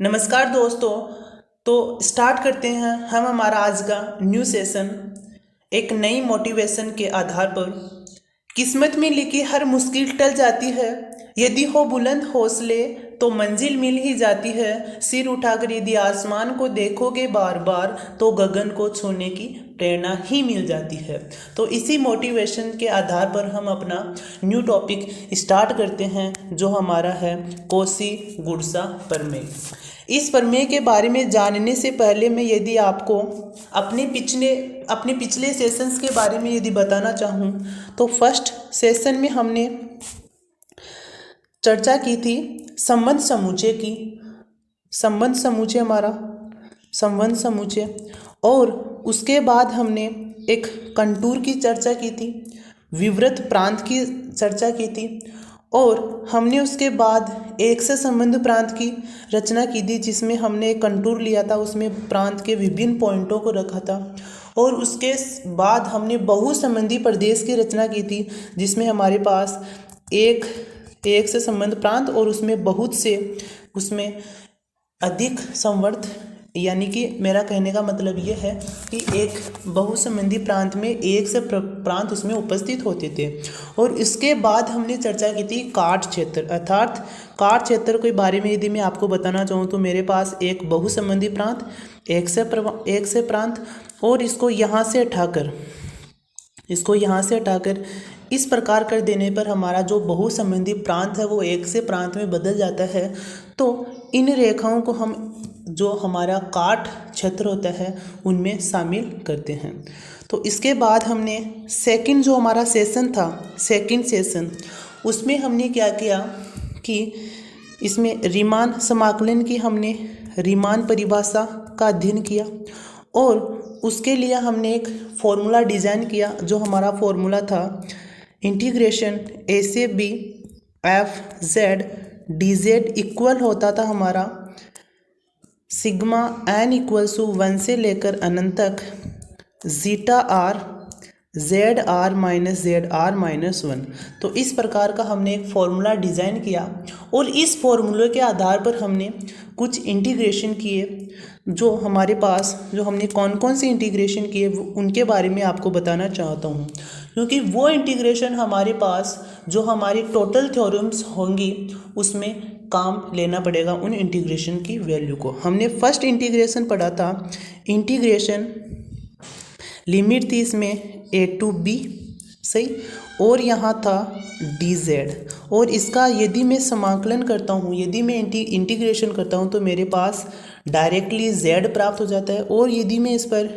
नमस्कार दोस्तों। तो स्टार्ट करते हैं हम हमारा आज का न्यू सेशन एक नई मोटिवेशन के आधार पर। किस्मत में लिखी हर मुश्किल टल जाती है, यदि हो बुलंद हौसले तो मंजिल मिल ही जाती है। सिर उठाकर यदि आसमान को देखोगे बार बार तो गगन को छूने की प्रेरणा ही मिल जाती है। तो इसी मोटिवेशन के आधार पर हम अपना न्यू टॉपिक स्टार्ट करते हैं, जो हमारा है कोशी गुरसा प्रमेय। इस प्रमेय के बारे में जानने से पहले मैं यदि आपको अपने पिछले सेशंस के बारे में यदि बताना चाहूँ तो फर्स्ट सेशन में हमने चर्चा की थी संबंध समुच्चय की। संबंध समुच्चय और उसके बाद हमने एक कंटूर की चर्चा की थी, विवृत प्रांत की चर्चा की थी और हमने उसके बाद एक से संबंध प्रांत की रचना की थी, जिसमें हमने एक कंटूर लिया था, उसमें प्रांत के विभिन्न पॉइंटों को रखा था। और उसके बाद हमने बहुसंबंधी प्रदेश की रचना की थी, जिसमें हमारे पास एक से संबंध प्रांत और उसमें अधिक संवर्त, यानी कि मेरा कहने का मतलब ये है कि एक बहुसंबंधी प्रांत में एक से प्रांत उसमें उपस्थित होते थे। और इसके बाद हमने चर्चा की थी काट क्षेत्र, अर्थात काट क्षेत्र के बारे में यदि मैं आपको बताना चाहूँ तो मेरे पास एक बहुसंबंधी प्रांत, एक से प्रांत, और इसको यहाँ से हटाकर इस प्रकार कर देने पर हमारा जो बहुसंबंधी प्रांत है वो एक से प्रांत में बदल जाता है। तो इन रेखाओं को हम जो हमारा काट क्षेत्र होता है उनमें शामिल करते हैं। तो इसके बाद हमने सेकंड जो हमारा सेशन था, सेकंड सेशन, उसमें हमने क्या किया कि इसमें रीमान समाकलन की हमने रीमान परिभाषा का अध्ययन किया और उसके लिए हमने एक फॉर्मूला डिज़ाइन किया, जो हमारा फॉर्मूला था इंटीग्रेशन ए से B F Z D Z equal होता था हमारा सिग्मा एन इक्वल्स टू 1 से लेकर अनंत तक zeta R Z R minus 1। तो इस प्रकार का हमने एक फॉर्मूला डिज़ाइन किया और इस फॉर्मूले के आधार पर हमने कुछ इंटीग्रेशन किए, जो हमारे पास जो हमने कौन कौन से इंटीग्रेशन किए उनके बारे में आपको बताना चाहता हूँ, क्योंकि वो इंटीग्रेशन हमारे पास जो हमारी टोटल थ्योरम्स होंगी उसमें काम लेना पड़ेगा उन इंटीग्रेशन की वैल्यू को। हमने फर्स्ट इंटीग्रेशन पढ़ा था, इंटीग्रेशन लिमिट थी इसमें a टू b, सही, और यहाँ था dz, और इसका यदि मैं समाकलन करता हूँ, यदि मैं इंटीग्रेशन करता हूँ तो मेरे पास डायरेक्टली z प्राप्त हो जाता है। और यदि मैं इस पर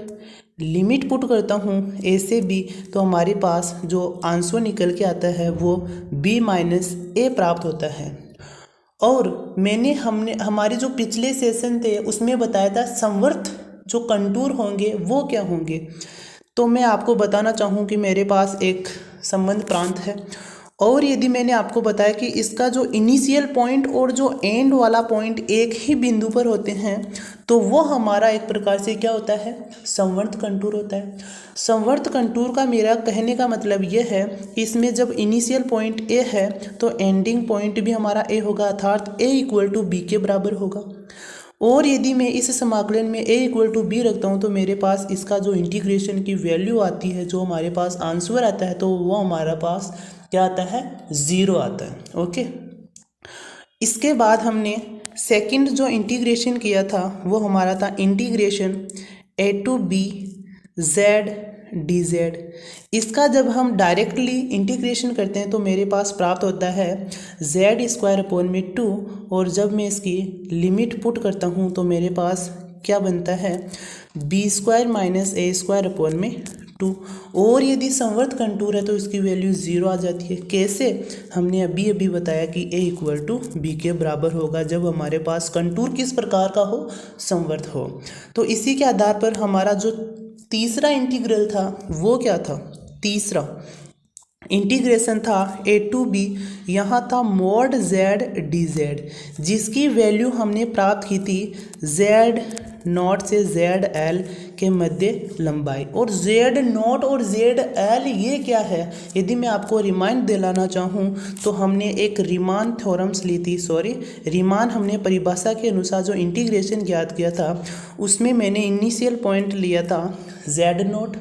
लिमिट पुट करता हूँ a से b तो हमारे पास जो आंसर निकल के आता है वो b माइनस a प्राप्त होता है। और हमने हमारे जो पिछले सेशन थे उसमें बताया था संवर्त जो कंटूर होंगे वो क्या होंगे। तो मैं आपको बताना चाहूँ कि मेरे पास एक संबंध प्रांत है और यदि मैंने आपको बताया कि इसका जो इनिशियल पॉइंट और जो एंड वाला पॉइंट एक ही बिंदु पर होते हैं तो वो हमारा एक प्रकार से क्या होता है, संवर्त कंटूर होता है। संवर्त कंटूर का मेरा कहने का मतलब ये है कि इसमें जब इनिशियल पॉइंट ए है तो एंडिंग पॉइंट भी हमारा ए होगा, अर्थात ए इक्वल टू बी के बराबर होगा। और यदि मैं इस समाकलन में a इक्वल टू बी रखता हूँ तो मेरे पास इसका जो इंटीग्रेशन की वैल्यू आती है, जो हमारे पास आंसर आता है, तो वो हमारा पास क्या आता है, 0 आता है। ओके, इसके बाद हमने सेकंड जो इंटीग्रेशन किया था वो हमारा था integration a to b z dz। इसका जब हम डायरेक्टली इंटीग्रेशन करते हैं तो मेरे पास प्राप्त होता है z स्क्वायर अपॉन में 2, और जब मैं इसकी लिमिट पुट करता हूँ तो मेरे पास क्या बनता है, b square minus a square upon में 2। और यदि संवर्त कंटूर है तो इसकी वैल्यू 0 आ जाती है। कैसे, हमने अभी बताया कि a इक्वल टू बी के बराबर होगा जब हमारे पास कंटूर किस प्रकार का हो, संवर्त हो। तो इसी के आधार पर हमारा जो तीसरा इंटीग्रल था वो क्या था, इंटीग्रेशन था ए टू बी, यहाँ था मॉड जेड डी जेड, जिसकी वैल्यू हमने प्राप्त की थी जेड नॉट से जेड एल के मध्य लंबाई। और जेड नॉट और जेड एल ये क्या है, यदि मैं आपको रिमाइंड दिलाना चाहूँ तो हमने एक रीमान थ्योरम्स ली थी, रीमान हमने परिभाषा के अनुसार जो इंटीग्रेशन ज्ञात किया था उसमें मैंने इनिशियल पॉइंट लिया था जेड नॉट,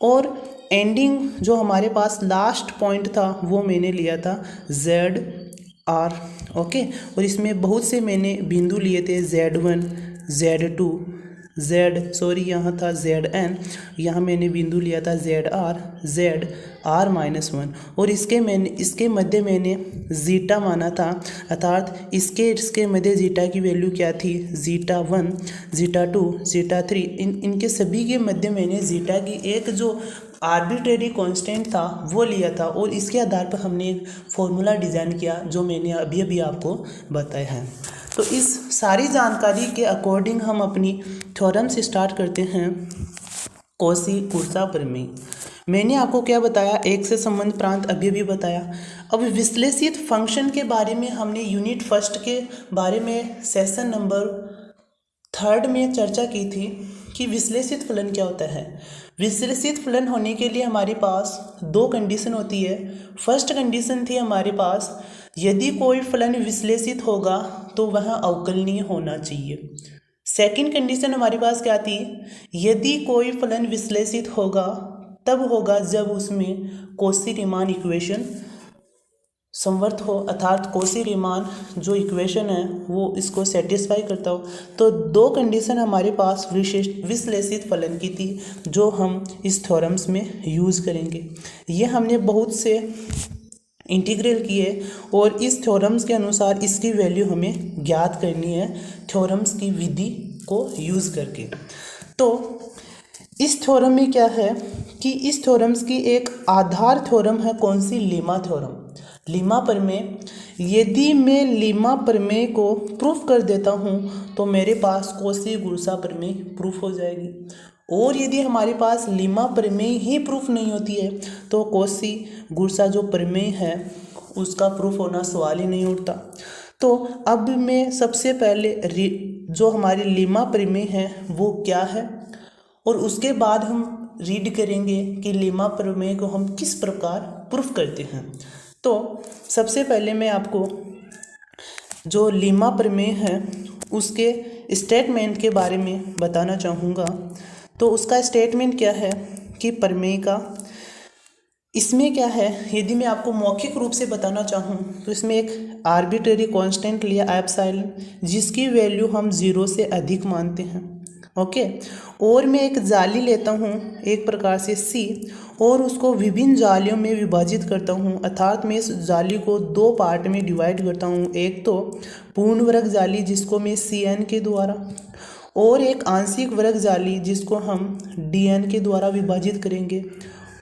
और एंडिंग जो हमारे पास लास्ट पॉइंट था वो मैंने लिया था जेड आर। ओके, और इसमें बहुत से मैंने बिंदु लिए थे Z1 Z2 यहाँ था ZN, यहाँ मैंने बिंदु लिया था ZR ZR-1, और इसके मध्य मैंने जीटा माना था, अर्थात इसके मध्य जीटा की वैल्यू क्या थी, जीटा 1 जीटा 2 जीटा 3, इनके सभी के मध्य मैंने जीटा की एक जो आर्बिट्रेरी कांस्टेंट था वो लिया था, और इसके आधार पर हमने एक फॉर्मूला डिज़ाइन किया जो मैंने अभी अभी आपको बताया है। तो इस सारी जानकारी के अकॉर्डिंग हम अपनी थ्योरम से स्टार्ट करते हैं। कॉची-कूर्सा प्रमेय, मैंने आपको क्या बताया, एक से संबंध प्रांत अभी अभी बताया। अब विश्लेषित फंक्शन के बारे में हमने यूनिट फर्स्ट के बारे में सेशन नंबर 3 में चर्चा की थी कि विश्लेषित फलन क्या होता है। विश्लेषित फलन होने के लिए हमारे पास दो कंडीशन होती है। फर्स्ट कंडीशन थी हमारे पास, यदि कोई फलन विश्लेषित होगा तो वह अवकलनीय होना चाहिए। सेकंड कंडीशन हमारे पास क्या थी, यदि कोई फलन विश्लेषित होगा तब होगा जब उसमें कॉची-रीमान इक्वेशन संवर्त हो, अर्थात कॉची-रीमान जो इक्वेशन है वो इसको सेटिस्फाई करता हो। तो दो कंडीशन हमारे पास विश्लेषित फलन की थी जो हम इस थ्योरम्स में यूज़ करेंगे। ये हमने बहुत से इंटीग्रल किए और इस थ्योरम्स के अनुसार इसकी वैल्यू हमें ज्ञात करनी है थ्योरम्स की विधि को यूज़ करके। तो इस थ्योरम में क्या है कि इस थ्योरम्स की एक आधार थ्योरम है, कौन सी, लीमा थ्योरम, लीमा प्रमेय। यदि मैं लीमा प्रमेय को प्रूफ कर देता हूँ तो मेरे पास कॉची-कूर्सा प्रमेय प्रूफ हो जाएगी, और यदि हमारे पास लीमा प्रमेय ही प्रूफ नहीं होती है तो कॉची-कूर्सा जो प्रमेय है उसका प्रूफ होना सवाल ही नहीं उठता। तो अब मैं सबसे पहले जो हमारी लीमा प्रमेय है वो क्या है, और उसके बाद हम रीड करेंगे कि लीमा प्रमेय को हम किस प्रकार प्रूफ करते हैं। तो सबसे पहले मैं आपको जो लीमा प्रमेय है उसके स्टेटमेंट के बारे में बताना चाहूँगा। तो उसका स्टेटमेंट क्या है कि प्रमेय का, इसमें क्या है, यदि मैं आपको मौखिक रूप से बताना चाहूँ तो इसमें एक आर्बिट्रेरी कांस्टेंट लिया एप्सिलॉन, जिसकी वैल्यू हम 0 से अधिक मानते हैं। ओके, और मैं एक जाली लेता हूँ एक प्रकार से C, और उसको विभिन्न जालियों में विभाजित करता हूँ, अर्थात मैं इस जाली को दो पार्ट में डिवाइड करता हूँ। एक तो पूर्ण वर्ग जाली जिसको मैं CN के द्वारा, और एक आंशिक वर्ग जाली जिसको हम DN के द्वारा विभाजित करेंगे,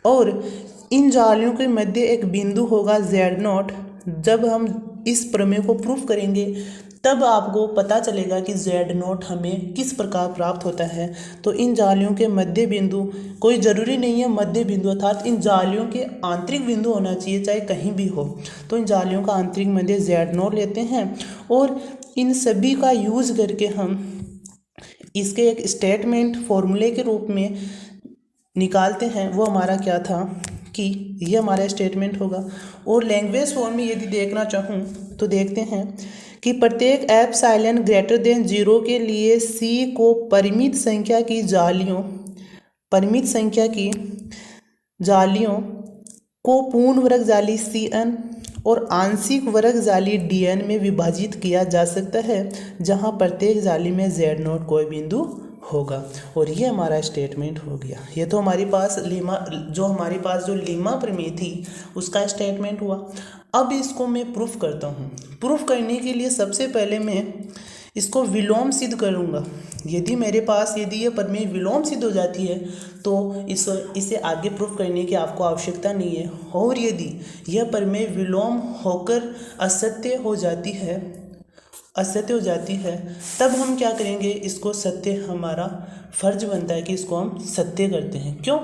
और इन जालियों के मध्य एक बिंदु होगा Z0। जब हम इस प्रमेय को प्रूफ करेंगे तब आपको पता चलेगा कि Z0 हमें किस प्रकार प्राप्त होता है। तो इन जालियों के मध्य बिंदु, कोई ज़रूरी नहीं है मध्य बिंदु, अर्थात इन जालियों के आंतरिक बिंदु होना चाहिए चाहे कहीं भी हो। तो इन जालियों का आंतरिक मध्य Z0 लेते हैं और इन सभी का यूज़ करके हम इसके एक स्टेटमेंट फॉर्मूले के रूप में निकालते हैं। वो हमारा क्या था कि ये हमारा स्टेटमेंट होगा। और लैंग्वेज फॉर्म में यदि देखना चाहूँ तो देखते हैं कि प्रत्येक एप्सिलॉन ग्रेटर देन 0 के लिए C को परिमित संख्या की जालियों को पूर्ण वर्ग जाली CN और आंशिक वर्ग जाली DN में विभाजित किया जा सकता है, जहां प्रत्येक जाली में Z0 कोई बिंदु होगा। और ये हमारा स्टेटमेंट हो गया। ये तो हमारे पास जो लीमा प्रमेय थी उसका स्टेटमेंट हुआ। अब इसको मैं प्रूफ करता हूँ। प्रूफ करने के लिए सबसे पहले मैं इसको विलोम सिद्ध करूँगा। यदि ये प्रमेय विलोम सिद्ध हो जाती है तो इसे आगे प्रूफ करने की आपको आवश्यकता नहीं है। और यदि यह प्रमेय विलोम होकर असत्य हो जाती है तब हम क्या करेंगे, इसको सत्य, हमारा फर्ज बनता है कि इसको हम सत्य करते हैं। क्यों?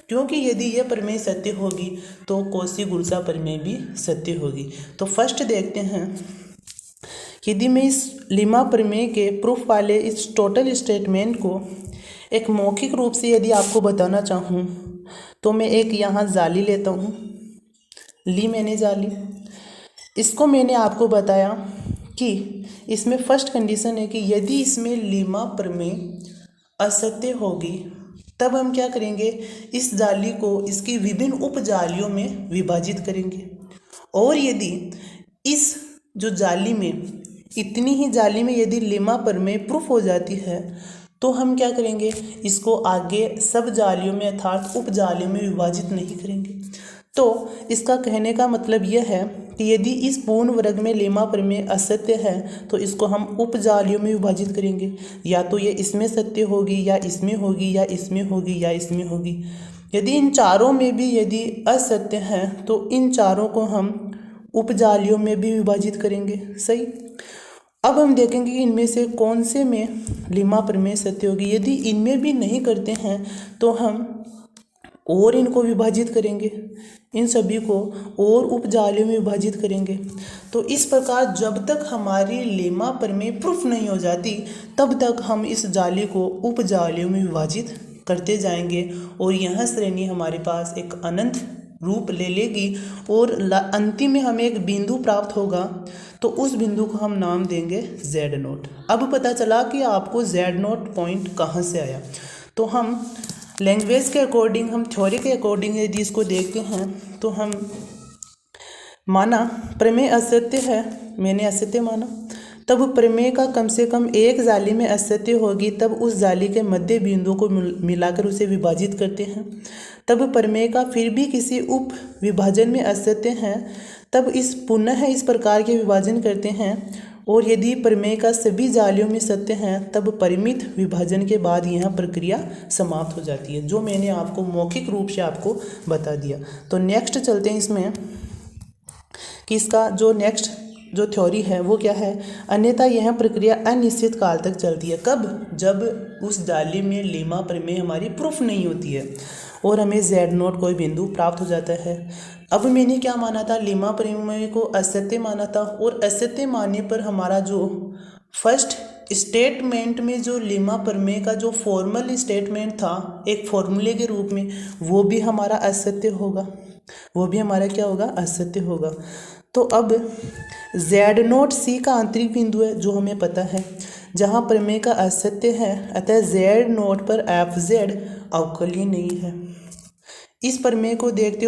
क्योंकि यदि यह प्रमेय सत्य होगी तो कौशी-गुरसा प्रमेय भी सत्य होगी। तो फर्स्ट देखते हैं, यदि मैं इस लीमा प्रमेय के प्रूफ वाले इस टोटल स्टेटमेंट को एक मौखिक रूप से यदि आपको बताना चाहूँ तो मैं एक यहाँ जाली लेता हूँ, ली मैंने जाली। इसको मैंने आपको बताया कि इसमें फर्स्ट कंडीशन है कि यदि इसमें लीमा प्रमेय असत्य होगी तब हम क्या करेंगे, इस जाली को इसकी विभिन्न उप जालियों में विभाजित करेंगे। और यदि इस जो जाली में इतनी ही जाली में यदि लीमा प्रमेय प्रूफ हो जाती है तो हम क्या करेंगे, इसको आगे सब जालियों में अर्थात उप जालियों में विभाजित नहीं करेंगे। तो इसका कहने का मतलब यह है कि यदि इस पूर्ण वर्ग में लीमा प्रमेय असत्य है तो इसको हम उप जालियों में विभाजित करेंगे, या तो ये इसमें सत्य होगी या इसमें होगी या इसमें होगी या इसमें होगी। यदि इन चारों में भी यदि असत्य है तो इन चारों को हम उप जालियों में भी विभाजित करेंगे। सही। अब हम देखेंगे कि इनमें से कौन से में लीमा प्रमेय सत्य होगी। यदि इनमें भी नहीं करते हैं तो हम और इनको विभाजित करेंगे, इन सभी को और उप जालियों में विभाजित करेंगे। तो इस प्रकार जब तक हमारी लीमा प्रमेय प्रूफ नहीं हो जाती तब तक हम इस जाली को उप जालियों में विभाजित करते जाएंगे और यह श्रेणी हमारे पास एक अनंत रूप ले लेगी और अंतिम में हमें एक बिंदु प्राप्त होगा। तो उस बिंदु को हम नाम देंगे Z0। अब पता चला कि आपको Z0 पॉइंट कहाँ से आया। तो हम लैंग्वेज के अकॉर्डिंग, हम थ्योरी के अकॉर्डिंग यदि इसको देखते हैं तो हम माना प्रमेय असत्य है, मैंने असत्य माना, तब प्रमेय का कम से कम एक जाली में असत्य होगी, तब उस जाली के मध्य बिंदु को मिलाकर उसे विभाजित करते हैं। तब प्रमेय का फिर भी किसी उप विभाजन में असत्य है, तब इस पुनः इस प्रकार के विभाजन करते हैं। और यदि प्रमेय का सभी जालियों में सत्य हैं तब परिमित विभाजन के बाद यह प्रक्रिया समाप्त हो जाती है, जो मैंने आपको मौखिक रूप से आपको बता दिया। तो नेक्स्ट चलते हैं इसमें कि इसका जो नेक्स्ट जो थ्योरी है वो क्या है। अन्यथा यह प्रक्रिया अनिश्चित काल तक चलती है। कब? जब उस जाली में लीमा प्रमेय हमारी प्रूफ नहीं होती है और हमें Z0 कोई बिंदु प्राप्त हो जाता है। अब मैंने क्या माना था, लीमा प्रमेय को असत्य माना था और असत्य मानने पर हमारा जो फर्स्ट स्टेटमेंट में जो लीमा प्रमेय का जो फॉर्मल स्टेटमेंट था एक फॉर्मूले के रूप में, वो भी हमारा असत्य होगा, वो भी हमारा क्या होगा, असत्य होगा। तो अब Z0 C का आंतरिक बिंदु है जो हमें पता है, जहाँ प्रमेय का असत्य है, अतः Z0 पर FZ अवकलनीय नहीं है। इस प्रमेय को देखते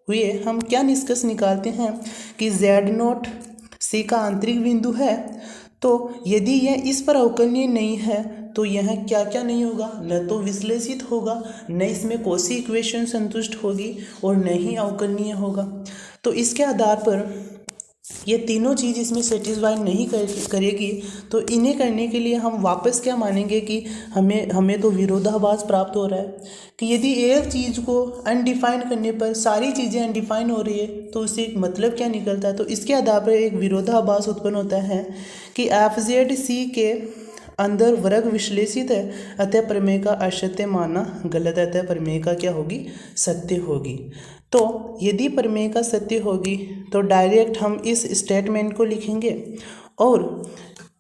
हुए हम क्या निष्कर्ष निकालते हैं कि Z0 C का आंतरिक बिंदु है, तो यदि यह इस पर अवकलनीय नहीं है तो यह क्या क्या नहीं होगा, न तो विश्लेषित होगा, न इसमें कौशी इक्वेशन संतुष्ट होगी और न ही अवकलनीय होगा। तो इसके आधार पर ये तीनों चीज़ इसमें सेटिस्फाई नहीं करेगी। तो इन्हें करने के लिए हम वापस क्या मानेंगे कि हमें तो विरोधाभास प्राप्त हो रहा है कि यदि एक चीज़ को अनडिफाइन करने पर सारी चीज़ें अनडिफाइन हो रही है तो उससे एक मतलब क्या निकलता है। तो इसके आधार पर एक विरोधाभास उत्पन्न होता है कि FZ के अंदर वर्ग विश्लेषित है, अतः प्रमेय का असत्य मानना गलत है, अतः प्रमेय का क्या होगी, सत्य होगी। तो यदि प्रमेय का सत्य होगी तो डायरेक्ट हम इस स्टेटमेंट को लिखेंगे और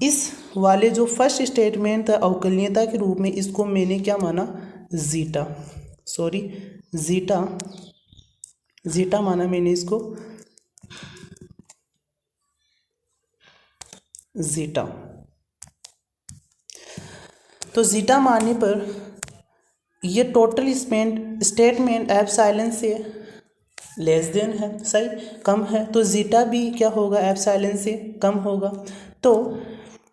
इस वाले जो फर्स्ट स्टेटमेंट था अवकलनीयता के रूप में, इसको मैंने क्या माना, जीटा माना मैंने इसको, जीटा। तो जीटा मानने पर ये टोटल स्टेटमेंट एप्सिलॉन से लेस देन है, सही, कम है, तो जीटा भी क्या होगा, एप्सिलॉन से कम होगा। तो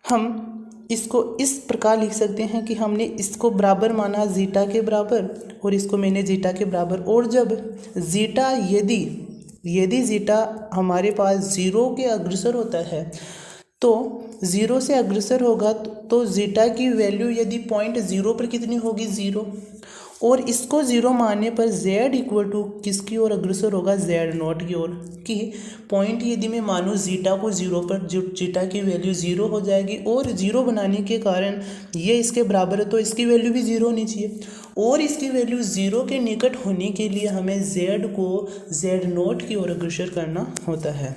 हम इसको इस प्रकार लिख सकते हैं कि हमने इसको बराबर माना जीटा के बराबर और इसको मैंने जीटा के बराबर, और जब जीटा यदि जीटा हमारे पास 0 के अग्रसर होता है तो 0 से अग्रसर होगा तो जीटा की वैल्यू यदि 0.0 पर कितनी होगी, 0, और इसको ज़ीरो मानने पर z इक्वल टू किसकी ओर अग्रसर होगा, z0 की ओर। कि पॉइंट यदि मैं मानूँ जीटा को ज़ीरो पर, जो जीटा की वैल्यू ज़ीरो हो जाएगी और ज़ीरो बनाने के कारण ये इसके बराबर है तो इसकी वैल्यू भी ज़ीरो होनी चाहिए, और इसकी वैल्यू ज़ीरो के निकट होने के लिए हमें z को z0 की ओर अग्रसर करना होता है।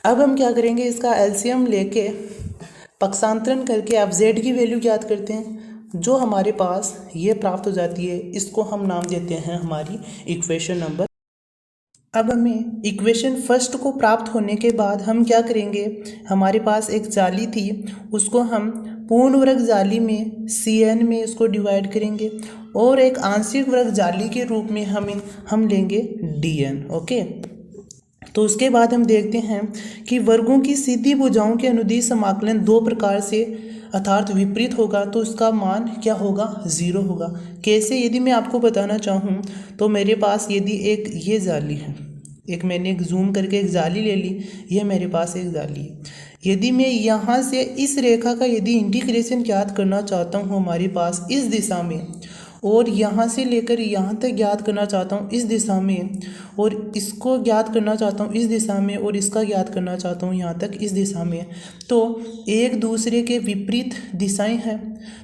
अब हम क्या करेंगे, इसका एलसीएम लेके पक्षांतरण करके आप z की वैल्यू ज्ञात करते हैं, जो हमारे पास ये प्राप्त हो जाती है। इसको हम नाम देते हैं हमारी इक्वेशन नंबर। अब हमें इक्वेशन फर्स्ट को प्राप्त होने के बाद हम क्या करेंगे, हमारे पास एक जाली थी, उसको हम पूर्ण वर्ग जाली में Cn में इसको डिवाइड करेंगे और एक आंशिक वर्ग जाली के रूप में हम लेंगे Dn। ओके, तो उसके बाद हम देखते हैं कि वर्गों की सीधी भुजाओं के अनुदिश समाकलन दो प्रकार से अर्थात विपरीत होगा, तो उसका मान क्या होगा, ज़ीरो होगा। कैसे, यदि मैं आपको बताना चाहूँ तो मेरे पास यदि एक ये जाली है, एक मैंने एक जूम करके एक जाली ले ली, यह मेरे पास एक जाली है। यदि मैं यहाँ से इस रेखा का यदि इंटीग्रेशन ज्ञात करना चाहता हूँ हमारे पास इस दिशा में, और यहाँ से लेकर यहाँ तक ज्ञात करना चाहता हूँ इस दिशा में, और इसको ज्ञात करना चाहता हूँ इस दिशा में, और इसका ज्ञात करना चाहता हूँ यहाँ तक इस दिशा में, तो एक दूसरे के विपरीत दिशाएं हैं।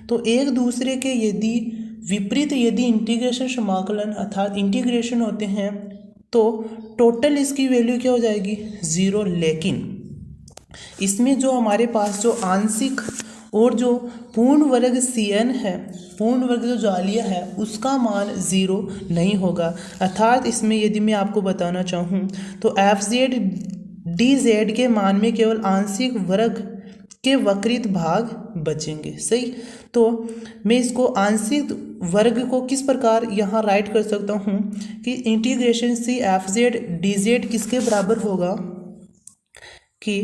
तो एक दूसरे के यदि विपरीत यदि इंटीग्रेशन समाकलन अर्थात इंटीग्रेशन होते हैं तो टोटल इसकी वैल्यू क्या हो जाएगी, ज़ीरो। लेकिन इसमें जो हमारे पास जो आंशिक और जो पूर्ण वर्ग Cn है, पूर्ण वर्ग जो जालिया है, उसका मान ज़ीरो नहीं होगा। अर्थात इसमें यदि मैं आपको बताना चाहूँ तो fz dz के मान में केवल आंशिक वर्ग के वक्रित भाग बचेंगे। सही, तो मैं इसको आंशिक वर्ग को किस प्रकार यहाँ राइट कर सकता हूँ कि इंटीग्रेशन सी fz dz किसके बराबर होगा कि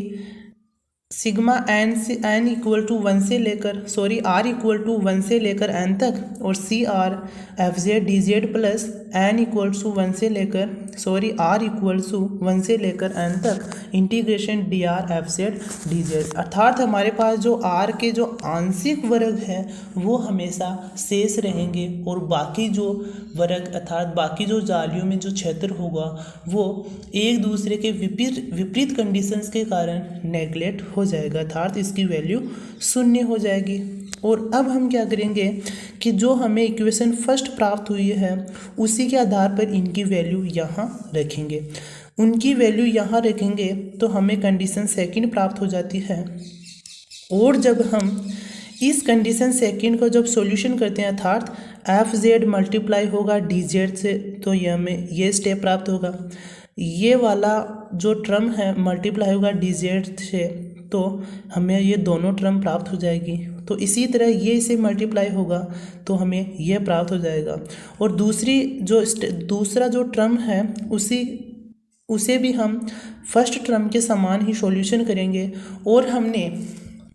सिग्मा एन से एन इक्वल टू वन से लेकर आर इक्वल टू वन से लेकर एन तक, और C R F Z D Z plus N equal to one से लेकर आर इक्वल टू वन से लेकर एन तक integration D R F Z D Z. अर्थात हमारे पास जो आर के जो आंशिक वर्ग है वो हमेशा शेष रहेंगे, और बाकी जो वर्ग अर्थात बाकी जो जालियों में जो क्षेत्र होगा वो एक दूसरे के विपरीत कंडीशंस के कारण नेगलेक्ट हो जाएगा, अर्थात इसकी वैल्यू शून्य हो जाएगी। और अब हम क्या करेंगे कि जो हमें इक्वेशन फर्स्ट प्राप्त हुई है उसी के आधार पर इनकी वैल्यू यहाँ रखेंगे। उनकी वैल्यू यहाँ रखेंगे तो हमें कंडीशन सेकंड प्राप्त हो जाती है, और जब हम इस कंडीशन सेकंड को जब सॉल्यूशन करते हैं अर्थात एफ जेड मल्टीप्लाई होगा डी जेड से, तो यह हमें ये स्टेप प्राप्त होगा। ये वाला जो टर्म है मल्टीप्लाई होगा डी जेड से, तो हमें ये दोनों टर्म प्राप्त हो जाएगी। तो इसी तरह ये इसे मल्टीप्लाई होगा तो हमें यह प्राप्त हो जाएगा। और दूसरा जो टर्म है उसे भी हम फर्स्ट टर्म के समान ही सॉल्यूशन करेंगे। और हमने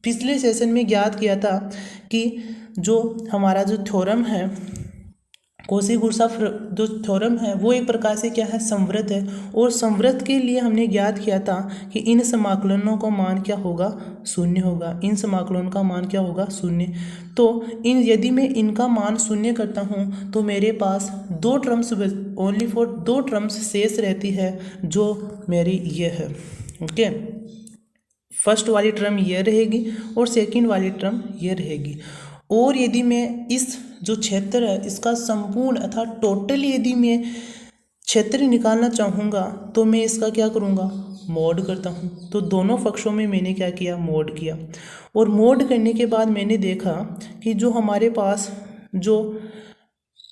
पिछले सेशन में ज्ञात किया था कि जो हमारा जो थ्योरम है कोशी-गुरसा जो थ्योरम है वो एक प्रकार से क्या है, संवृत है, और संवृत के लिए हमने ज्ञात किया था कि इन समाकलनों का मान क्या होगा, शून्य होगा। इन समाकलनों का मान क्या होगा, शून्य। तो यदि मैं इनका मान शून्य करता हूँ तो मेरे पास दो टर्म्स ओनली फॉर दो टर्म्स शेष रहती है, जो मेरी ये है। ओके, फर्स्ट वाली टर्म ये रहेगी और सेकंड वाली टर्म ये रहेगी। और यदि मैं इस जो क्षेत्र है इसका संपूर्ण अर्थात टोटल यदि मैं क्षेत्र निकालना चाहूँगा तो मैं इसका क्या करूँगा, मोड करता हूँ। तो दोनों पक्षों में मैंने क्या किया, मोड किया। और मोड करने के बाद मैंने देखा कि जो हमारे पास जो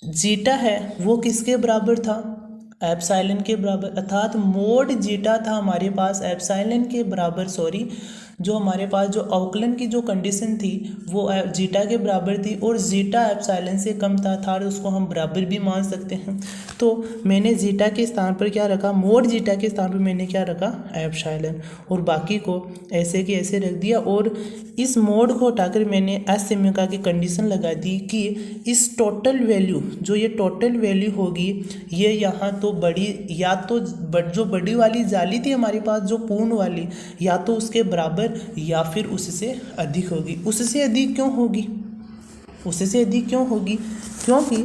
जीटा है वो किसके बराबर था, एप्सिलॉन के बराबर, अर्थात मोड जीटा था हमारे पास एप्सिलॉन के बराबर। जो हमारे पास जो अवकलन की जो कंडीशन थी वो जीटा के बराबर थी, और जीटा एप्सिलॉन से कम था, अर्थात उसको हम बराबर भी मान सकते हैं। तो मैंने जीटा के स्थान पर क्या रखा, मोड जीटा के स्थान पर मैंने क्या रखा, एप्सिलॉन, और बाकी को ऐसे के ऐसे रख दिया। और इस मोड को हटाकर मैंने असममिका की कंडीशन लगा दी कि इस टोटल वैल्यू जो ये टोटल वैल्यू होगी ये यहाँ तो बड़ी, या तो जो बड़ी वाली जाली थी हमारे पास जो पूर्ण वाली, या तो उसके बराबर या फिर उससे अधिक होगी। उससे अधिक क्यों होगी, उससे अधिक क्यों होगी, क्योंकि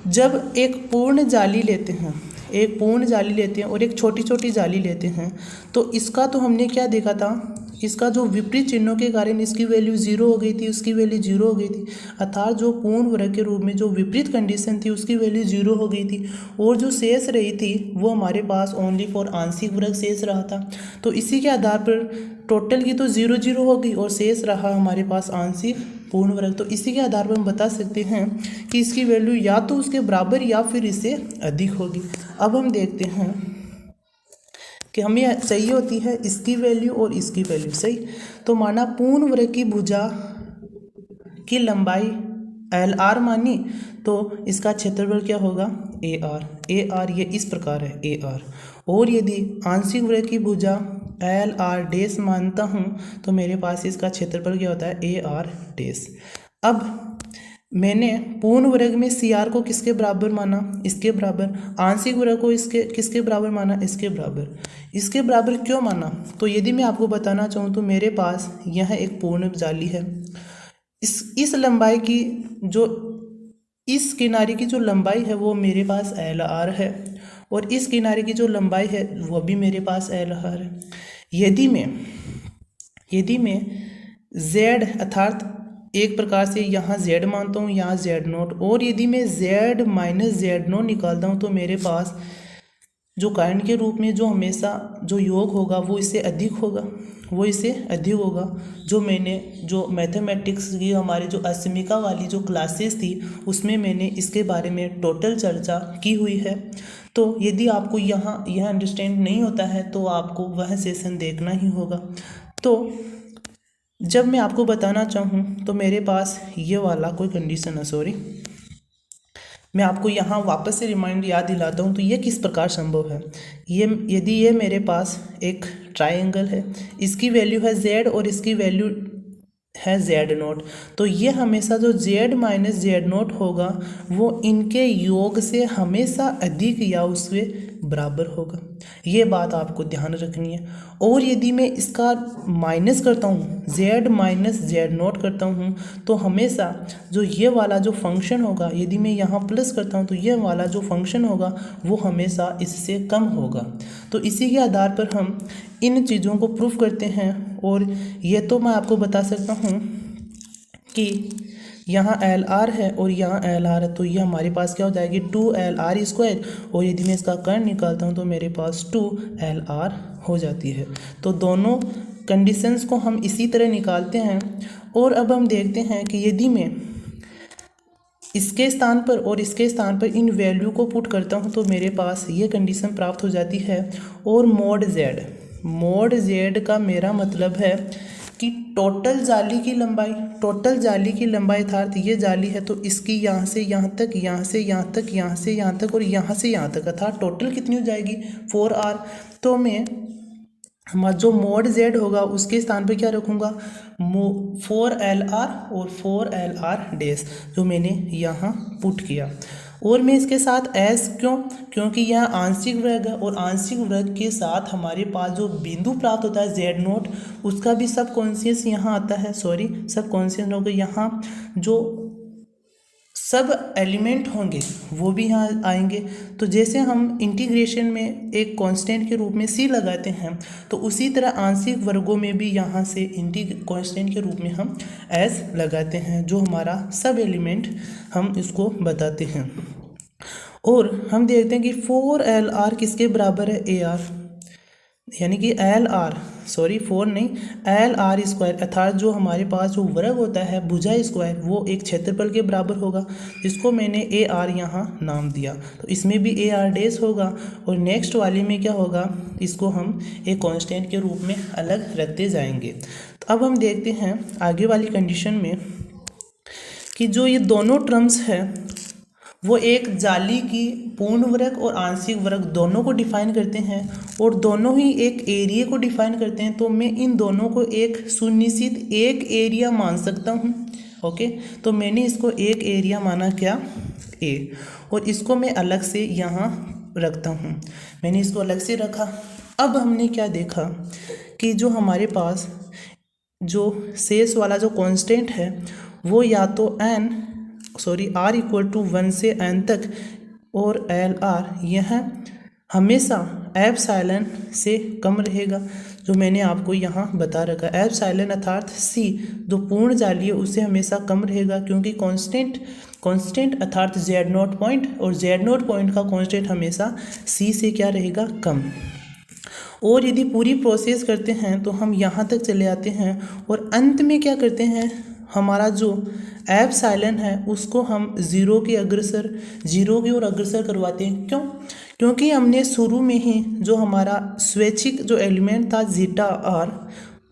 जब एक पूर्ण जाली लेते हैं, एक पूर्ण जाली लेते हैं और एक छोटी छोटी जाली लेते हैं, तो इसका तो हमने क्या देखा था, इसका जो विपरीत चिन्हों के कारण इसकी वैल्यू 0 हो गई थी, उसकी वैल्यू 0 हो गई थी, अर्थात जो पूर्ण वर्ग के रूप में जो विपरीत कंडीशन थी उसकी वैल्यू 0 हो गई थी, और जो शेष रही थी वो हमारे पास ओनली फॉर आंशिक वर्ग शेष रहा था। तो इसी के आधार पर टोटल की तो 0 0 हो गई और शेष रहा हमारे पास आंशिक पूर्ण वर्ग। तो इसी के आधार पर हम बता सकते हैं कि इसकी वैल्यू या तो उसके बराबर या फिर इससे अधिक होगी। अब हम देखते हैं कि हमें चाहिए होती है इसकी वैल्यू और इसकी वैल्यू, सही। तो माना पूर्ण वर्ग की भुजा की लंबाई LR मानी, तो इसका क्षेत्रफल क्या होगा AR ये इस प्रकार है AR। और यदि आंशिक वर्ग की भुजा LR डैश मानता हूँ तो मेरे पास इसका क्षेत्रफल क्या होता है AR डैश। अब मैंने पूर्ण वर्ग में CR को किसके बराबर माना, इसके बराबर, आंशिक वर्ग को इसके किसके बराबर माना, इसके बराबर। इसके बराबर क्यों माना, तो यदि मैं आपको बताना चाहूँ तो मेरे पास यह एक पूर्ण जाली है, इस लंबाई की जो इस किनारे की जो लंबाई है वो मेरे पास LR है, और इस किनारे की जो लंबाई है वो भी मेरे पास LR है। यदि मैं Z अर्थात एक प्रकार से यहाँ Z मानता हूँ, यहाँ Z0, और यदि मैं Z माइनस Z0 निकालता हूँ तो मेरे पास जो कारण के रूप में जो हमेशा जो योग होगा वो इससे अधिक होगा, वो इससे अधिक होगा। जो मैथमेटिक्स की हमारी जो असीमिका वाली जो क्लासेस थी उसमें मैंने इसके बारे में टोटल चर्चा की हुई है। तो यदि आपको यहाँ यह अंडरस्टैंड नहीं होता है तो आपको वह सेशन देखना ही होगा। तो जब मैं आपको बताना चाहूँ तो मेरे पास ये वाला कोई कंडीशन है, सॉरी मैं आपको यहाँ वापस से रिमाइंड याद दिलाता हूँ। तो ये किस प्रकार संभव है, यदि ये मेरे पास एक ट्रायंगल है, इसकी वैल्यू है Z और इसकी वैल्यू है Z0, तो ये हमेशा जो Z माइनस Z0 होगा वो इनके योग से हमेशा अधिक या उससे बराबर होगा, ये बात आपको ध्यान रखनी है। और यदि मैं इसका माइनस करता हूँ, Z माइनस Z0 करता हूँ, तो हमेशा जो ये वाला जो फंक्शन होगा, यदि मैं यहाँ प्लस करता हूँ तो ये वाला जो फंक्शन होगा वो हमेशा इससे कम होगा। तो इसी के आधार पर हम इन चीज़ों को प्रूफ करते हैं। और ये तो मैं आपको बता सकता हूँ कि यहाँ LR है और यहाँ LR है, तो ये हमारे पास क्या हो जाएगी 2LR स्क्वायर, और यदि मैं इसका कर्ण निकालता हूँ तो मेरे पास 2LR हो जाती है। तो दोनों कंडीशंस को हम इसी तरह निकालते हैं। और अब हम देखते हैं कि यदि मैं इसके स्थान पर और इसके स्थान पर इन वैल्यू को पुट करता हूँ तो मेरे पास ये कंडीशन प्राप्त हो जाती है। और मोड Z का मेरा मतलब है कि टोटल जाली की लंबाई अर्थात ये जाली है तो इसकी यहाँ से यहाँ तक, यहाँ से यहाँ तक, यहाँ से यहाँ तक और यहाँ से यहाँ तक, अर्थात टोटल कितनी हो जाएगी 4R। तो मैं जो मोड Z होगा उसके स्थान पे क्या रखूँगा 4LR और 4LR डैश, जो मैंने यहाँ पुट किया। और मैं इसके साथ S क्योंकि यह आंशिक वर्ग है, और आंशिक वर्ग के साथ हमारे पास जो बिंदु प्राप्त होता है Z0 उसका भी सब कॉन्शियस यहाँ आता है, सब कॉन्शियस होगा, यहाँ जो सब एलिमेंट होंगे वो भी यहाँ आएंगे। तो जैसे हम इंटीग्रेशन में एक कांस्टेंट के रूप में C लगाते हैं तो उसी तरह आंशिक वर्गों में भी यहाँ से कांस्टेंट के रूप में हम S लगाते हैं, जो हमारा सब एलिमेंट हम इसको बताते हैं। और हम देखते हैं कि 4LR किसके बराबर है AR, यानी कि LR स्क्वायर, अर्थात जो हमारे पास जो वर्ग होता है भुजा स्क्वायर वो एक क्षेत्रफल के बराबर होगा, जिसको मैंने AR यहाँ नाम दिया। तो इसमें भी AR डैश होगा, और नेक्स्ट वाले में क्या होगा, इसको हम एक कांस्टेंट के रूप में अलग रखते जाएंगे। तो अब हम देखते हैं आगे वाली कंडीशन में कि जो ये दोनों टर्म्स है वो एक जाली की पूर्ण वर्ग और आंशिक वर्ग दोनों को डिफाइन करते हैं, और दोनों ही एक एरिया को डिफाइन करते हैं। तो मैं इन दोनों को एक सुनिश्चित एक एरिया मान सकता हूँ। ओके, तो मैंने इसको एक एरिया माना क्या A, और इसको मैं अलग से यहाँ रखता हूँ, मैंने इसको अलग से रखा। अब हमने क्या देखा कि जो हमारे पास जो शेष वाला जो कांस्टेंट है वो या तो n r इक्वल टू 1 से n तक और एल आर यह हमेशा एप्सिलॉन से कम रहेगा, जो मैंने आपको यहाँ बता रखा है। एप्सिलॉन अर्थात सी जो पूर्ण जाली है उससे हमेशा कम रहेगा, क्योंकि कांस्टेंट अर्थात जेड नॉट पॉइंट, और जेड नॉट पॉइंट का कांस्टेंट हमेशा सी से क्या रहेगा, कम। और यदि पूरी प्रोसेस करते हैं तो हम यहाँ तक चले आते हैं और अंत में क्या करते हैं, हमारा जो एप्सिलॉन है उसको हम जीरो की ओर अग्रसर करवाते हैं। क्यों? क्योंकि हमने शुरू में ही जो हमारा स्वैच्छिक जो एलिमेंट था जीटा आर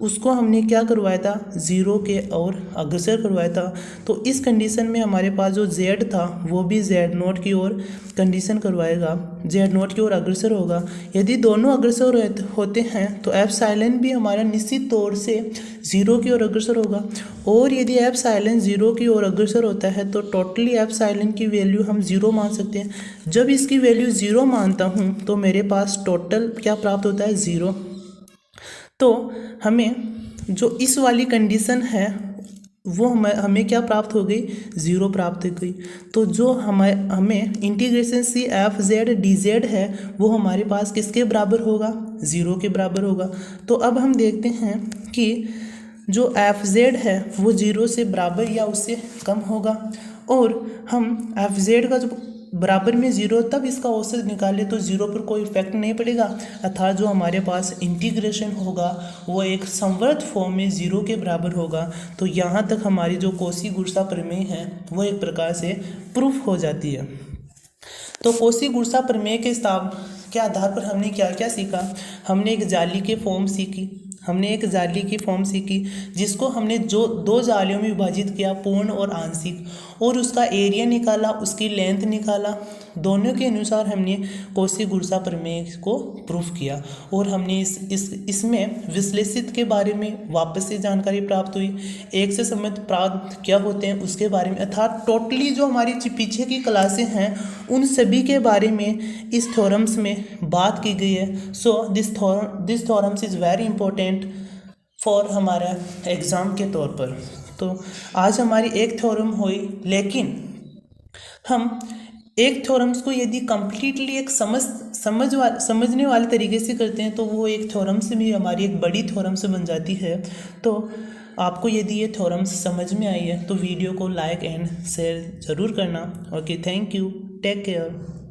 उसको हमने क्या करवाया था, जीरो के ओर अग्रसर करवाया था। तो इस कंडीशन में हमारे पास जो जेड था वो भी जेड नोट की ओर कंडीशन करवाएगा, जेड नोट की ओर अग्रसर होगा। यदि दोनों अग्रसर होते हैं तो एप्सिलॉन भी हमारा निश्चित तौर से जीरो की ओर अग्रसर होगा। और यदि एप्सिलॉन जीरो की ओर अग्रसर होता है तो टोटली एप्सिलॉन की वैल्यू हम जीरो मान सकते हैं। जब इसकी वैल्यू जीरो मानता हूँ तो मेरे पास टोटल क्या प्राप्त होता है, जीरो। तो हमें जो इस वाली कंडीशन है वो हमें क्या प्राप्त हो गई, जीरो प्राप्त हो गई। तो जो हमें integration C F Z D Z है वो हमारे पास किसके बराबर होगा, जीरो के बराबर होगा। तो अब हम देखते हैं कि जो एफ जेड है वो जीरो से बराबर या उससे कम होगा, और हम एफ जेड का जो बराबर में जीरो तब इसका औसत निकाले तो जीरो पर कोई इफेक्ट नहीं पड़ेगा, अर्थात जो हमारे पास इंटीग्रेशन होगा वो एक संवर्त फॉर्म में जीरो के बराबर होगा। तो यहाँ तक हमारी जो कॉची-गुरसा प्रमेय है वो एक प्रकार से प्रूफ हो जाती है। तो कॉची-गुरसा प्रमेय के आधार पर हमने क्या क्या सीखा, हमने एक जाली की फॉर्म सीखी जिसको हमने जो दो जालियों में विभाजित किया, पूर्ण और आंशिक, और उसका एरिया निकाला, उसकी लेंथ निकाला। दोनों के अनुसार हमने कॉची-गुरसा प्रमेय को प्रूफ किया, और हमने इसमें विश्लेषित के बारे में वापस से जानकारी प्राप्त हुई, एक से संबंध प्राप्त क्या होते हैं उसके बारे में, अर्थात टोटली जो हमारी पीछे की क्लासें हैं उन सभी के बारे में इस थ्योरम्स में बात की गई है। So this theorems is very important for हमारा एग्ज़ाम के तौर पर। तो आज हमारी एक थ्योरम हुई, लेकिन हम एक थ्योरम्स को यदि कम्प्लीटली एक समझने वाले तरीके से करते हैं तो वो एक थ्योरम से भी हमारी एक बड़ी थ्योरम से बन जाती है। तो आपको यदि ये थ्योरम्स समझ में आई है तो वीडियो को लाइक एंड शेयर ज़रूर करना। Okay, thank you, take care.